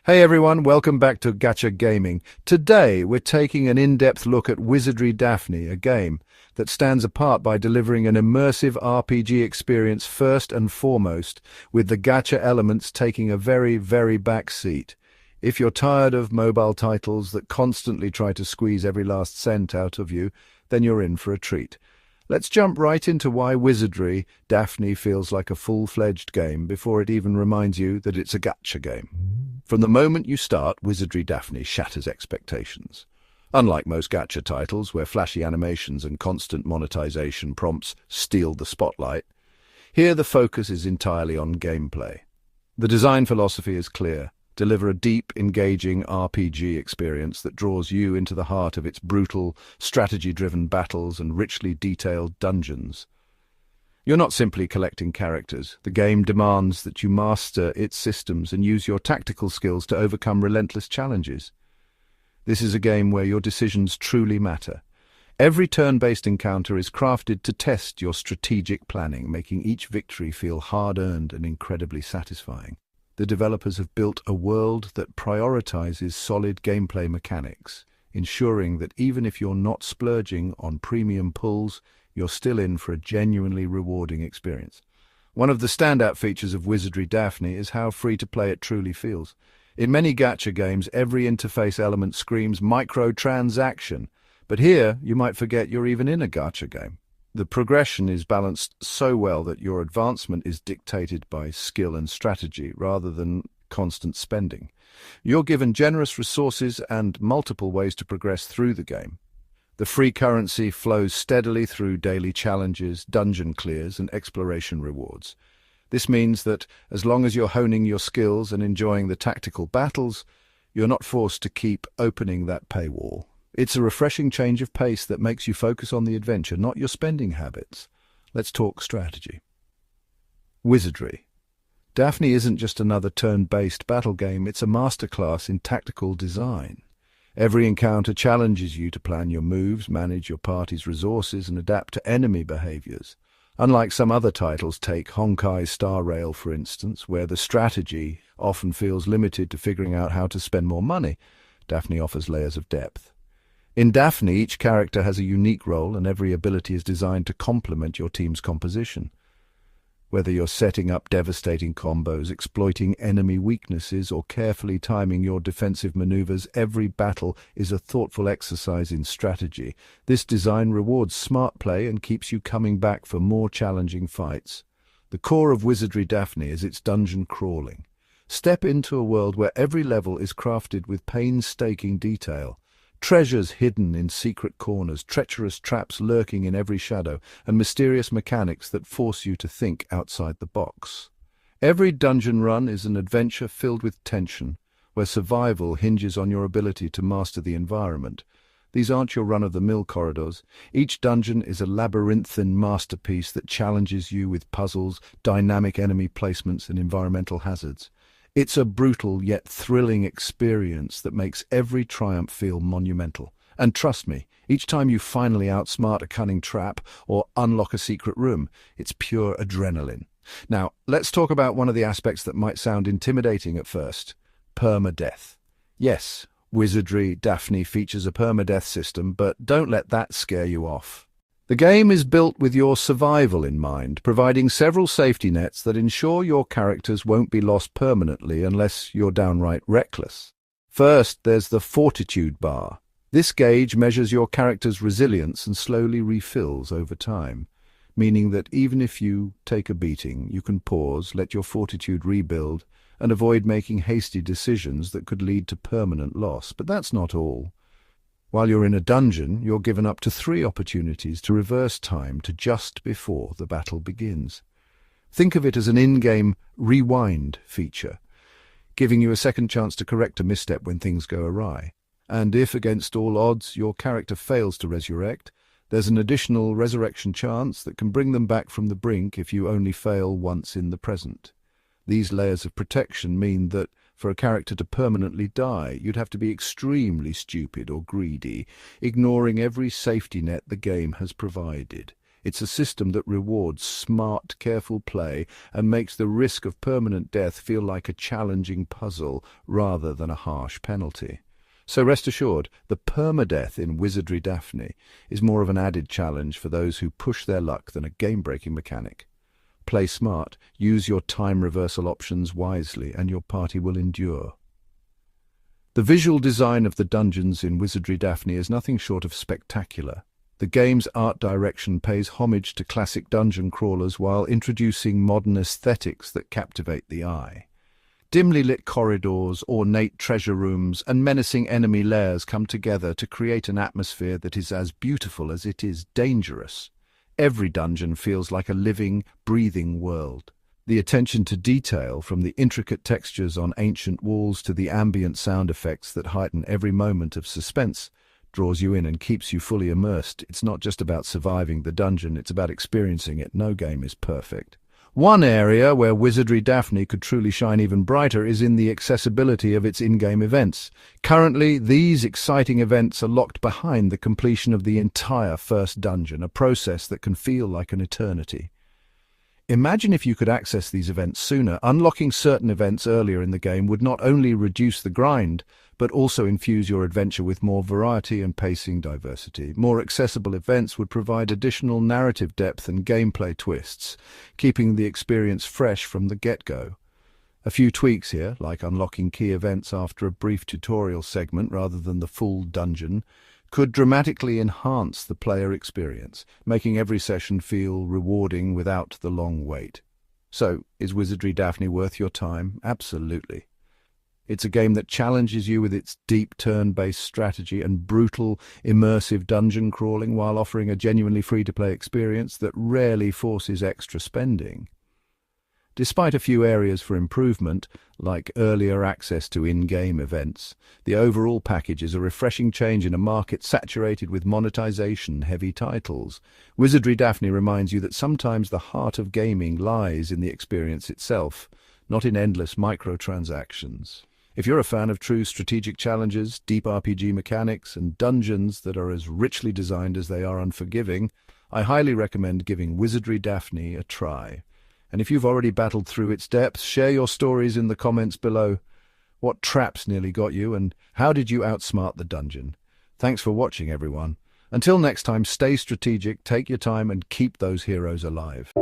Hey everyone, welcome back to Gacha Gaming. Today we're taking an in-depth look at Wizardry Daphne, a game that stands apart by delivering an immersive RPG experience first and foremost, with the gacha elements taking a very back seat. If you're tired of mobile titles that constantly try to squeeze every last cent out of you, then you're in for a treat. Let's jump right into why Wizardry Daphne feels like a full-fledged game before it even reminds you that it's a gacha game. From the moment you start, Wizardry Daphne shatters expectations. Unlike most gacha titles, where flashy animations and constant monetization prompts steal the spotlight, here the focus is entirely on gameplay. The design philosophy is clear. Deliver a deep, engaging RPG experience that draws you into the heart of its brutal, strategy-driven battles and richly detailed dungeons. You're not simply collecting characters. The game demands that you master its systems and use your tactical skills to overcome relentless challenges. This is a game where your decisions truly matter. Every turn-based encounter is crafted to test your strategic planning, making each victory feel hard-earned and incredibly satisfying. The developers have built a world that prioritizes solid gameplay mechanics, ensuring that even if you're not splurging on premium pulls, you're still in for a genuinely rewarding experience. One of the standout features of Wizardry Daphne is how free-to-play it truly feels. In many gacha games, every interface element screams microtransaction, but here you might forget you're even in a gacha game. The progression is balanced so well that your advancement is dictated by skill and strategy rather than constant spending. You're given generous resources and multiple ways to progress through the game. The free currency flows steadily through daily challenges, dungeon clears, and exploration rewards. This means that as long as you're honing your skills and enjoying the tactical battles, you're not forced to keep opening that paywall. It's a refreshing change of pace that makes you focus on the adventure, not your spending habits. Let's talk strategy. Wizardry Daphne isn't just another turn-based battle game, it's a masterclass in tactical design. Every encounter challenges you to plan your moves, manage your party's resources, and adapt to enemy behaviors. Unlike some other titles, take Honkai's Star Rail, for instance, where the strategy often feels limited to figuring out how to spend more money, Daphne offers layers of depth. In Daphne, each character has a unique role, and every ability is designed to complement your team's composition. Whether you're setting up devastating combos, exploiting enemy weaknesses, or carefully timing your defensive maneuvers, every battle is a thoughtful exercise in strategy. This design rewards smart play and keeps you coming back for more challenging fights. The core of Wizardry Daphne is its dungeon crawling. Step into a world where every level is crafted with painstaking detail. Treasures hidden in secret corners, treacherous traps lurking in every shadow, and mysterious mechanics that force you to think outside the box. Every dungeon run is an adventure filled with tension, where survival hinges on your ability to master the environment. These aren't your run-of-the-mill corridors. Each dungeon is a labyrinthine masterpiece that challenges you with puzzles, dynamic enemy placements, and environmental hazards. It's a brutal yet thrilling experience that makes every triumph feel monumental. And trust me, each time you finally outsmart a cunning trap or unlock a secret room, it's pure adrenaline. Now, let's talk about one of the aspects that might sound intimidating at first: permadeath. Yes, Wizardry Daphne features a permadeath system, but don't let that scare you off. The game is built with your survival in mind, providing several safety nets that ensure your characters won't be lost permanently unless you're downright reckless. First, there's the fortitude bar. This gauge measures your character's resilience and slowly refills over time, meaning that even if you take a beating, you can pause, let your fortitude rebuild, and avoid making hasty decisions that could lead to permanent loss. But that's not all. While you're in a dungeon, you're given up to 3 opportunities to reverse time to just before the battle begins. Think of it as an in-game rewind feature, giving you a second chance to correct a misstep when things go awry. And if, against all odds, your character fails to resurrect, there's an additional resurrection chance that can bring them back from the brink if you only fail once in the present. These layers of protection mean that for a character to permanently die, you'd have to be extremely stupid or greedy, ignoring every safety net the game has provided. It's a system that rewards smart, careful play and makes the risk of permanent death feel like a challenging puzzle rather than a harsh penalty. So rest assured, the permadeath in Wizardry Daphne is more of an added challenge for those who push their luck than a game-breaking mechanic. Play smart, use your time reversal options wisely, and your party will endure. The visual design of the dungeons in Wizardry Daphne is nothing short of spectacular. The game's art direction pays homage to classic dungeon crawlers while introducing modern aesthetics that captivate the eye. Dimly lit corridors, ornate treasure rooms, and menacing enemy lairs come together to create an atmosphere that is as beautiful as it is dangerous. Every dungeon feels like a living, breathing world. The attention to detail, from the intricate textures on ancient walls to the ambient sound effects that heighten every moment of suspense, draws you in and keeps you fully immersed. It's not just about surviving the dungeon, it's about experiencing it. No game is perfect. One area where Wizardry Daphne could truly shine even brighter is in the accessibility of its in-game events. Currently, these exciting events are locked behind the completion of the entire first dungeon, a process that can feel like an eternity. Imagine if you could access these events sooner. Unlocking certain events earlier in the game would not only reduce the grind, but also infuse your adventure with more variety and pacing diversity. More accessible events would provide additional narrative depth and gameplay twists, keeping the experience fresh from the get-go. A few tweaks here, like unlocking key events after a brief tutorial segment rather than the full dungeon, could dramatically enhance the player experience, making every session feel rewarding without the long wait. So, is Wizardry Daphne worth your time? Absolutely. It's a game that challenges you with its deep turn-based strategy and brutal, immersive dungeon crawling while offering a genuinely free-to-play experience that rarely forces extra spending. Despite a few areas for improvement, like earlier access to in-game events, the overall package is a refreshing change in a market saturated with monetization-heavy titles. Wizardry Daphne reminds you that sometimes the heart of gaming lies in the experience itself, not in endless microtransactions. If you're a fan of true strategic challenges, deep RPG mechanics, and dungeons that are as richly designed as they are unforgiving, I highly recommend giving Wizardry Daphne a try. And if you've already battled through its depths, share your stories in the comments below. What traps nearly got you, and how did you outsmart the dungeon? Thanks for watching, everyone. Until next time, stay strategic, take your time, and keep those heroes alive.